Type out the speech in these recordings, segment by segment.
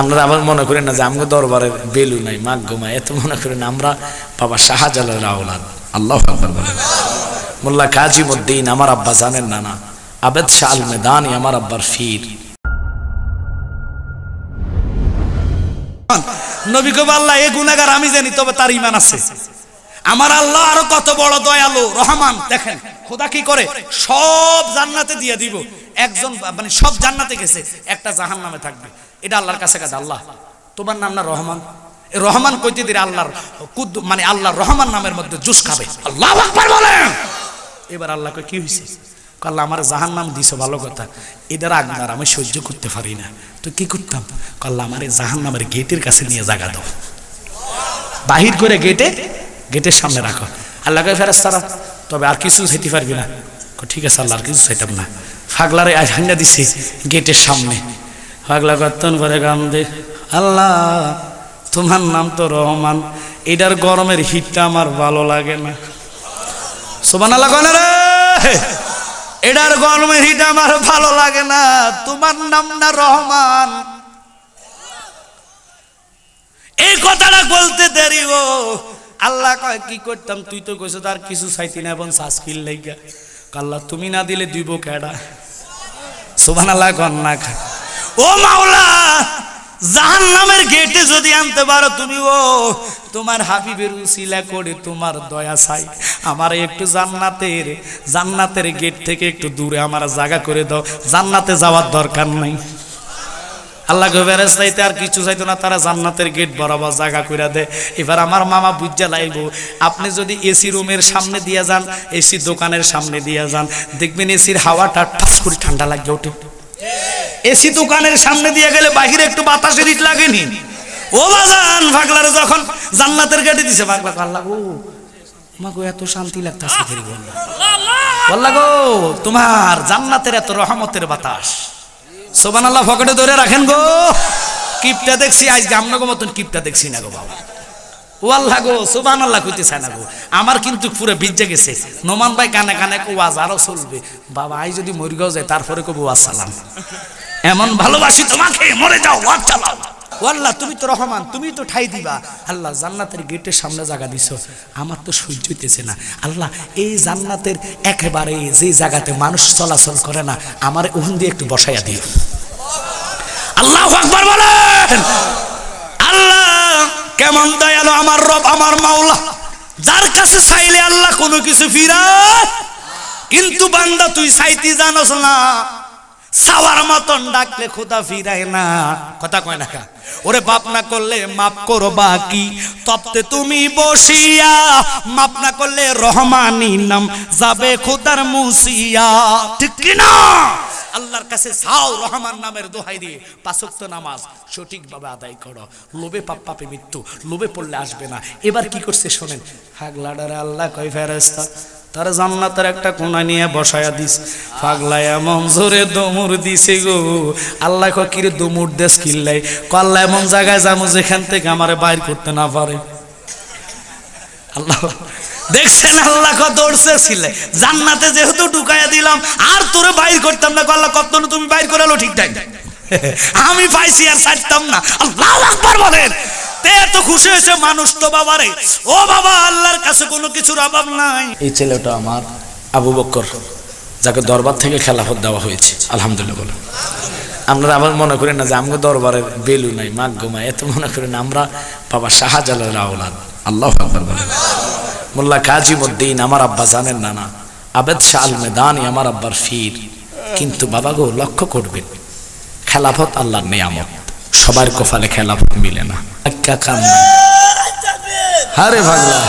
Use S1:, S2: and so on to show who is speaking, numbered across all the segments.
S1: আপনারা আবার মনে করেন না যে আমাকে দরবারের বেলু নাই মাগ্যমা, এত মনে করেন আমরা বাবা শাহজালালের আওলাদ। আল্লাহু আকবার বলেন। মোল্লা কাজিমউদ্দিন আমার আব্বা জানেন না? না, আবেদ শাহ আল মেদানি আমার আব্বার ফির। নবী কবে আল্লাহ এ গুনাহগার আমি জানি, তবে তার ঈমান আছে। আমার আল্লাহ আরো কত বড় দয়ালু রহমান। দেখেন খোদা কি করে, সব জান্নাতে দিয়ে দিব, একজন মানে সব জান্নাতে গেছে, একটা জাহান্নামে থাকবে। এটা আল্লাহর কাছে কাছে, আল্লাহ তোমার নাম না রহমান, এই রহমান কইতে দিলে আল্লাহর মানে আল্লাহর রহমান নামের মধ্যে জুস খাবে। আল্লাহু আকবার বলেন। এবার আল্লাহ কই কি হইছে? আল্লাহ আমার জাহান্নাম দিছো, ভালো কথা, এটার আগুন আমি সহ্য করতে পারি না, তো কি করতাম? আল্লাহ আমার এই জাহান্নামের গেটের কাছে নিয়ে জায়গা দাও, বাহির করে গেটের সামনে রাখো। আল্লাহ কয় ফেরেশতারা তবে আর কিছু চাইতে পারবি না? ঠিক আছে আল্লাহ, আর কিছু চাইতাম না। ফাগলারে হান্না দিছে গেটের সামনে। ফাগলা কর্তন করে গান দে, আল্লাহ তোমার নাম তো রহমান, এটার গরমের হিটটা আমার ভালো লাগে না। সুবহানাল্লাহ কয় না রে, এটার গরমের হিট আমার ভালো লাগে না, তোমার নাম না রহমান। এই কথাটা বলতে দেরি গো, আল্লাহ কয় কি করতাম? তুই তো কইছ তার কিছু চাইতি না, এবং সাসকিল লাইগা। আল্লাহ তুমি না দিলে দিব কেডা? সুবহানাল্লাহ কন না। ও মাওলা, জাহান্নামের গেটে যদি আনতে পারো তুমি, ও তোমার হাবিবের উসিলা করে তোমার দয়া চাই, আমার একটু জান্নাতের গেট থেকে একটু দূরে আমার জায়গা করে দাও, জান্নাতে যাওয়ার দরকার নাই। আল্লাহ গবেরে চাইতে আর কিছু চাইতো না, তারা জান্নাতের গেট বরাবর জায়গা করে দেয়। এবার আমার মামা বুঝা লাইব, আপনি যদি এসি রুমের সামনে দিয়ে যান, এসি দোকানের সামনে দিয়ে যান, দেখবেন এসির হাওয়াটা ঠাস করে ঠান্ডা লাগে ওঠে। এসি দোকানের সামনে দিয়ে গেলে বাহিরে একটু বাতাসের হিট লাগেনি? ও বাজান, ভাগলারে যখন জান্নাতের গেটে দিছে, ভাগলা আল্লাহ গো মাগো এত শান্তি লাগতাছে, আল্লাহ গো তোমার জান্নাতের এত রহমতের বাতাস। সুবহানাল্লাহ পকেটে ধরে রাখেন গো। কিপটা দেখছি আজকে, আপনাকে মতন কিপটা দেখছি না গো বাবা। ও আল্লাহ গো, সুবহানাল্লাহ কইতে চায় না গো, আমার কিন্তু পুরো ভিজে গেছে। নোমান ভাই কানে কানে ওয়াজ আরো চলবে বাবা, আই যদি মরিগাও যায় তারপরে কব ওয়াজ সালাম, এমন ভালোবাসি তোমাকে, মরে যাও ওয়াজ চালাও। ও আল্লাহ তুমি তো রহমান, তুমি তো ঠাই দিবা। আল্লাহ জান্নাতের গেটের সামনে জায়গা দিছো, আমার তো সহ্য হইতেছে না। আল্লাহ এই জান্নাতের একেবারে যে জায়গাতে মানুষ চলাচল করে না, আমার ওখান দিয়ে একটু বসাইয়া দিও। আল্লাহু আকবার বলেন। আল্লাহ কেমন দয়ালু আমার রব, আমার মাওলা, যার কাছে চাইলে আল্লাহ কোনো কিছু ফিরায়। কিন্তু বান্দা তুই চাইতে জানোস না, সাওয়ার মতন ডাকলে খোদা ফিরায় না। কথা কয় না, ওরে বাপ না করলে মাফ করবা কি, তপ্তে তুমি বসিয়া, মাফ না করলে রহমানি নাম যাবে খোদার মুসিয়া। ঠিক কি না? আল্লাহর কাছে চাও, রহমান নামের দোহাই দিয়ে 5 ওয়াক্ত নামাজ সঠিকভাবে আদায় করো। লোভে পাপ, পাপে মৃত্যু, লোভে পড়লে আসবে না। এবার কি করছে শোনেন, হাগলাডারে আল্লাহ কয় ফেরেশতা তার জান্নাতের একটা কোণা নিয়ে বসায়া দিস। পাগলা এমন জোরে দমুর দিছে গো, আল্লাহ কয় কিরে দমুর দেশ কিল্লাই? আল্লাহ এমন জায়গায় যাবো যেখান থেকে আমারে বাইর করতে না পারে। আল্লাহ দেখছেন আল্লাহ কত দৌড়ছে ছিলে, জান্নাতে যেহেতু ঢুকাইয়া দিলাম আর তোরে বাইর করতাম না। আল্লাহ কত তুমি বাইর করে এলো ঠিকঠাক, আমি পাইছি আর ছাড়তাম না। আল্লাহু আকবার বলেন। এত খুশি হয়েছে মানুষ তো বাবারে, ও বাবা আল্লাহর কাছে কোনো কিছুর অভাব নাই। এই ছেলেটা আমার আবু বকর, যাকে দরবার থেকে খেলাফত দেওয়া হয়েছে, আলহামদুলিল্লাহ বলেন। আপনারা আবার মনে করেন না যে আমাকে দরবারের বেলু নাই মাগ্যমা, এত মনে করেন আমরা বাবা শাহজালালের আওলাদ। আল্লাহু আকবার বলেন। মোল্লা কাজিমউদ্দিন আমার আব্বা জানেন না? না, আবেদ শাহ আল মেদানি আমার আব্বার ফির। কিন্তু বাবা গো লক্ষ্য করবেন, খেলাফত আল্লাহর নিয়ামত, সবার কপালে খেলাফত মিলে না। একটা কাম নাই। আরে পাগলা,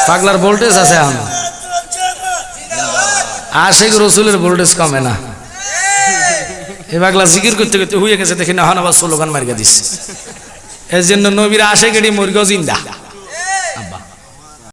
S1: পাগলার ভোল্টেজ আছে, এখন আশিক রসুলের ভোল্টেজ কমে না। এ পাগলা জিকির করতে করতে হয়ে গেছে, দেখি না হন আবার স্লোগান মারিয়া দিচ্ছে। এর জন্য নবীর আশিক এটি মুরগা জিন্দা।